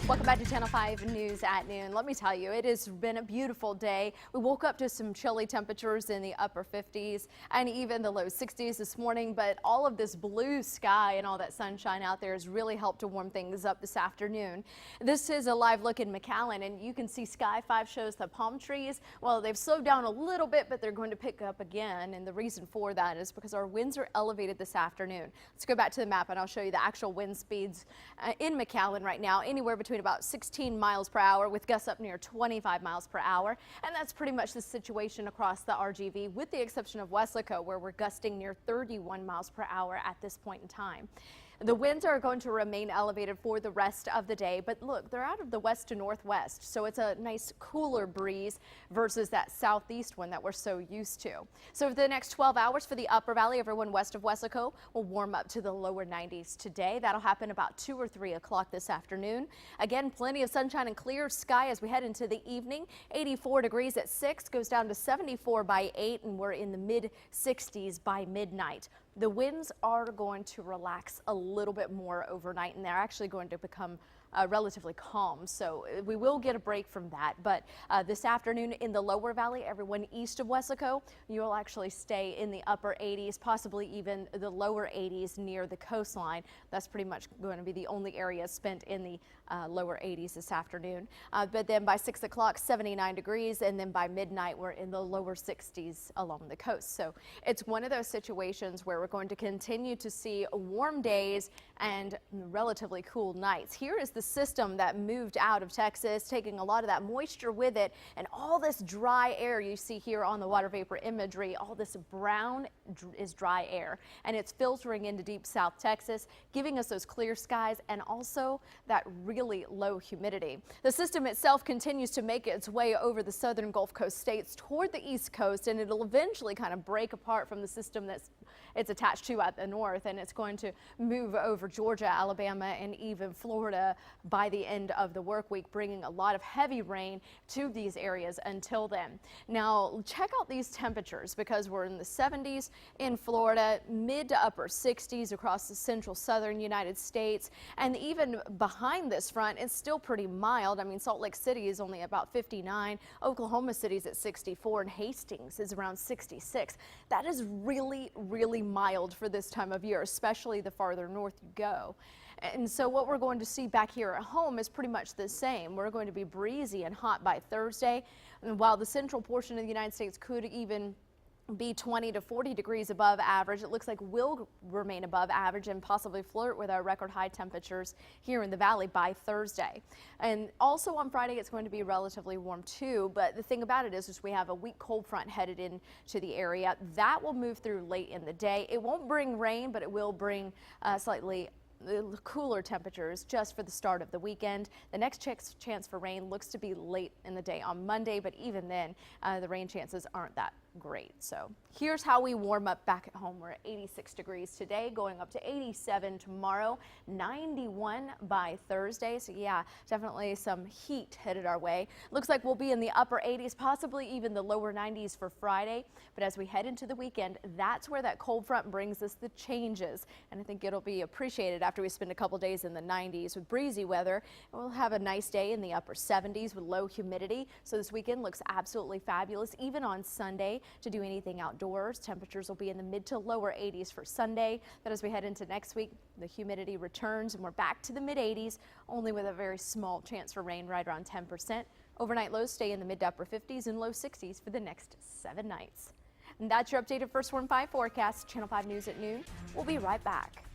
Welcome back to Channel 5 News at noon. Let me tell you, it has been a beautiful day. We woke up to some chilly temperatures in the upper 50s and even the low 60s this morning, but all of this blue sky and all that sunshine out there has really helped to warm things up this afternoon. This is a live look in McAllen, and you can see Sky 5 shows the palm trees. Well, they've slowed down a little bit, but they're going to pick up again, and the reason for that is because our winds are elevated this afternoon. Let's go back to the map and I'll show you the actual wind speeds in McAllen right now, anywhere between about 16 miles per hour with gusts up near 25 miles per hour. And that's pretty much the situation across the RGV with the exception of Weslaco, where we're gusting near 31 miles per hour at this point in time. The winds are going to remain elevated for the rest of the day, but look, they're out of the west to northwest, so it's a nice cooler breeze versus that southeast one that we're so used to. So for the next 12 hours for the upper valley, everyone west of Weslaco will warm up to the lower 90s today. That'll happen about 2 or 3 o'clock this afternoon. Again, plenty of sunshine and clear sky as we head into the evening. 84 degrees at 6, goes down to 74 by 8, and we're in the mid 60s by midnight. The winds are going to relax a little bit more overnight, and they're actually going to become relatively calm, so we will get a break from that. But this afternoon in the lower valley, everyone east of Weslaco, you'll actually stay in the upper 80s, possibly even the lower 80s near the coastline. That's pretty much going to be the only area spent in the lower 80s this afternoon. But then by 6 o'clock, 79 degrees, and then by midnight, we're in the lower 60s along the coast. So it's one of those situations where we're going to continue to see warm days and relatively cool nights. Here is the system that moved out of Texas, taking a lot of that moisture with it, and all this dry air you see here on the water vapor imagery, all this brown is dry air, and it's filtering into deep South Texas, giving us those clear skies and also that really low humidity. The system itself continues to make its way over the southern Gulf Coast states toward the East Coast, and it'll eventually kind of break apart from the system it's attached to at the north, and it's going to move over Georgia, Alabama, and even Florida by the end of the work week, bringing a lot of heavy rain to these areas until then. Now, check out these temperatures because we're in the 70s in Florida, mid to upper 60s across the central southern United States, and even behind this front, it's still pretty mild. I mean, Salt Lake City is only about 59, Oklahoma City's at 64, and Hastings is around 66. That is really, really mild for this time of year, especially the farther north you go. And so what we're going to see back here at home is pretty much the same. We're going to be breezy and hot by Thursday, and while the central portion of the United States could even be 20 to 40 degrees above average, it looks like we'll remain above average and possibly flirt with our record high temperatures here in the valley by Thursday. And also on Friday, it's going to be relatively warm too, but the thing about it is we have a weak cold front headed into the area. That will move through late in the day. It won't bring rain, but it will bring slightly cooler temperatures just for the start of the weekend. The next chance for rain looks to be late in the day on Monday, but even then, the rain chances aren't that great. So here's how we warm up back at home. We're at 86 degrees today, going up to 87 tomorrow, 91 by Thursday. So yeah, definitely some heat headed our way. Looks like we'll be in the upper 80s, possibly even the lower 90s for Friday. But as we head into the weekend, that's where that cold front brings us the changes. And I think it'll be appreciated after we spend a couple days in the 90s with breezy weather. And we'll have a nice day in the upper 70s with low humidity. So this weekend looks absolutely fabulous, even on Sunday. To do anything outdoors, temperatures will be in the mid to lower 80s for Sunday. But as we head into next week, the humidity returns and we're back to the mid 80s, only with a very small chance for rain, right around 10%. Overnight lows stay in the mid to upper 50s and low 60s for the next 7 nights. And that's your updated First Warn 5 forecast. Channel 5 News at noon. We'll be right back.